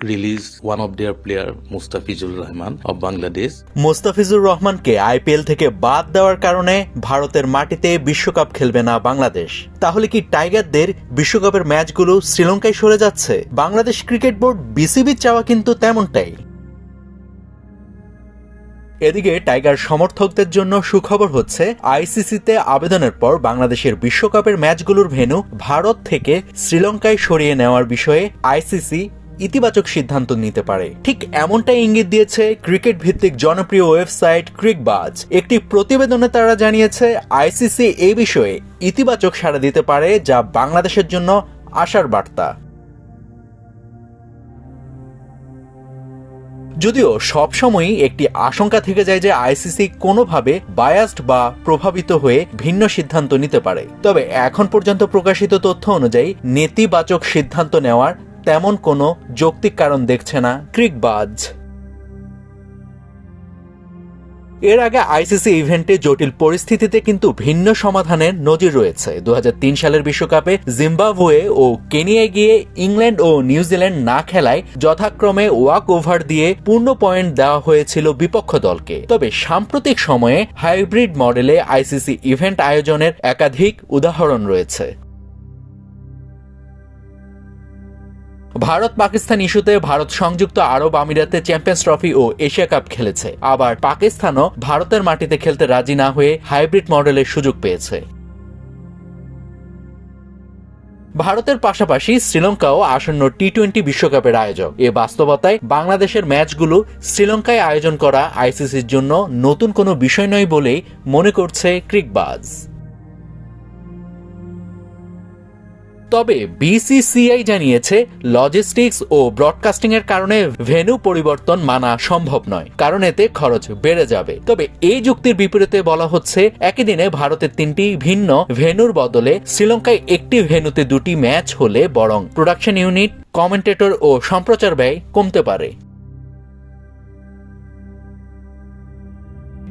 released one of their player Mustafizur Rahman of Bangladesh. Mustafizur রহমানকে IPL থেকে বাদ দেওয়ার কারণে ভারতের মাটিতে বিশ্বকাপ খেলবে না বাংলাদেশ। তাহলে কি টাইগারদের বিশ্বকাপের ম্যাচগুলো শ্রীলঙ্কায় সরে যাচ্ছে? বাংলাদেশ ক্রিকেট বোর্ড বিসিবির চাওয়া কিন্তু তেমনটাই। এদিকে টাইগার সমর্থকদের জন্য সুখবর হচ্ছে, আইসিসিতে আবেদনের পর বাংলাদেশের বিশ্বকাপের ম্যাচগুলোর ভেন্যু ভারত থেকে শ্রীলঙ্কায় সরিয়ে নেওয়ার বিষয়ে আইসিসি ইতিবাচক সিদ্ধান্ত নিতে পারে। ঠিক এমনটাই ইঙ্গিত দিয়েছে ক্রিকেট ভিত্তিক জনপ্রিয় ওয়েবসাইট ক্রিকবাজ। একটি প্রতিবেদনে তারা জানিয়েছে, আইসিসি এই বিষয়ে ইতিবাচক সাড়া দিতে পারে, যা বাংলাদেশের জন্য আশার বার্তা। যদিও সবসময়ই একটি আশঙ্কা থেকে যায় যে আইসিসি কোনোভাবে বায়াসড বা প্রভাবিত হয়ে ভিন্ন সিদ্ধান্ত নিতে পারে। তবে এখন পর্যন্ত প্রকাশিত তথ্য অনুযায়ী নেতিবাচক সিদ্ধান্ত নেওয়ার তেমন কোনো যৌক্তিক কারণ দেখছে না ক্রিকবাজ। এর আগে আইসিসি ইভেন্টে জটিল পরিস্থিতিতে কিন্তু ভিন্ন সমাধানের নজির রয়েছে। 2003 সালের বিশ্বকাপে জিম্বাবুয়ে ও কেনিয়ায় গিয়ে ইংল্যান্ড ও নিউজিল্যান্ড না খেলায় যথাক্রমে ওয়াক ওভার দিয়ে পূর্ণ পয়েন্ট দেওয়া হয়েছিল বিপক্ষ দলকে। তবে সাম্প্রতিক সময়ে হাইব্রিড মডেলে আইসিসি ইভেন্ট আয়োজনের একাধিক উদাহরণ রয়েছে। ভারত পাকিস্তান ইস্যুতে ভারত সংযুক্ত আরব আমিরাতে চ্যাম্পিয়ন্স ট্রফি ও এশিয়া কাপ খেলেছে। আবার পাকিস্তানও ভারতের মাটিতে খেলতে রাজি না হয়ে হাইব্রিড মডেলের সুযোগ পেয়েছে। ভারতের পাশাপাশি শ্রীলঙ্কাও আসন্ন টি-20 বিশ্বকাপের আয়োজক। এ বাস্তবতায় বাংলাদেশের ম্যাচগুলো শ্রীলঙ্কায় আয়োজন করা আইসিসির জন্য নতুন কোনো বিষয় নয় বলেই মনে করছে ক্রিকবাজ। তবে বিসিসিআই জানিয়েছে, লজিস্টিক্স ও ব্রডকাস্টিং এর কারণে ভেন্যু পরিবর্তন মানা সম্ভব নয়, কারণ এতে খরচ বেড়ে যাবে। তবে এই যুক্তির বিপরীতে বলা হচ্ছে, একই দিনে ভারতের 3টি ভিন্ন ভেন্যুর বদলে শ্রীলঙ্কায় একটি ভেন্যুতে 2টি ম্যাচ হলে বরং প্রোডাকশন ইউনিট, কমেন্টেটর ও সম্প্রচার ব্যয় কমতে পারে।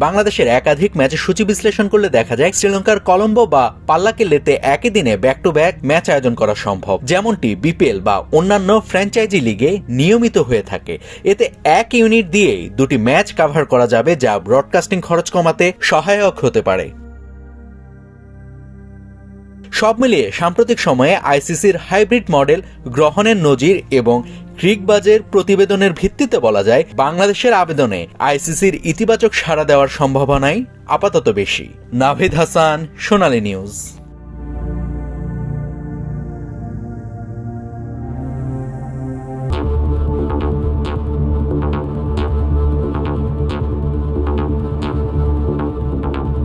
বাংলাদেশের একাধিক ম্যাচের সূচি বিশ্লেষণ করলে দেখা যায়, শ্রীলঙ্কার কলম্বো বা পাল্লাকেল্লেতে একই দিনে ব্যাক টু ব্যাক ম্যাচ আয়োজন করা সম্ভব, যেমনটি বিপিএল বা অন্যান্য ফ্র্যাঞ্চাইজি লিগে নিয়মিত হয়ে থাকে। এতে এক ইউনিট দিয়েই 2টি ম্যাচ কভার করা যাবে, যা ব্রডকাস্টিং খরচ কমাতে সহায়ক হতে পারে। সব মিলিয়ে সাম্প্রতিক সময়ে আইসিসির হাইব্রিড মডেল গ্রহণের নজির এবং ক্রিকবাজের প্রতিবেদনের ভিত্তিতে বলা যায়, বাংলাদেশের আবেদনে আইসিসির ইতিবাচক সাড়া দেওয়ার সম্ভাবনাই আপাতত বেশি। নাভিদ হাসান, সোনালী নিউজ।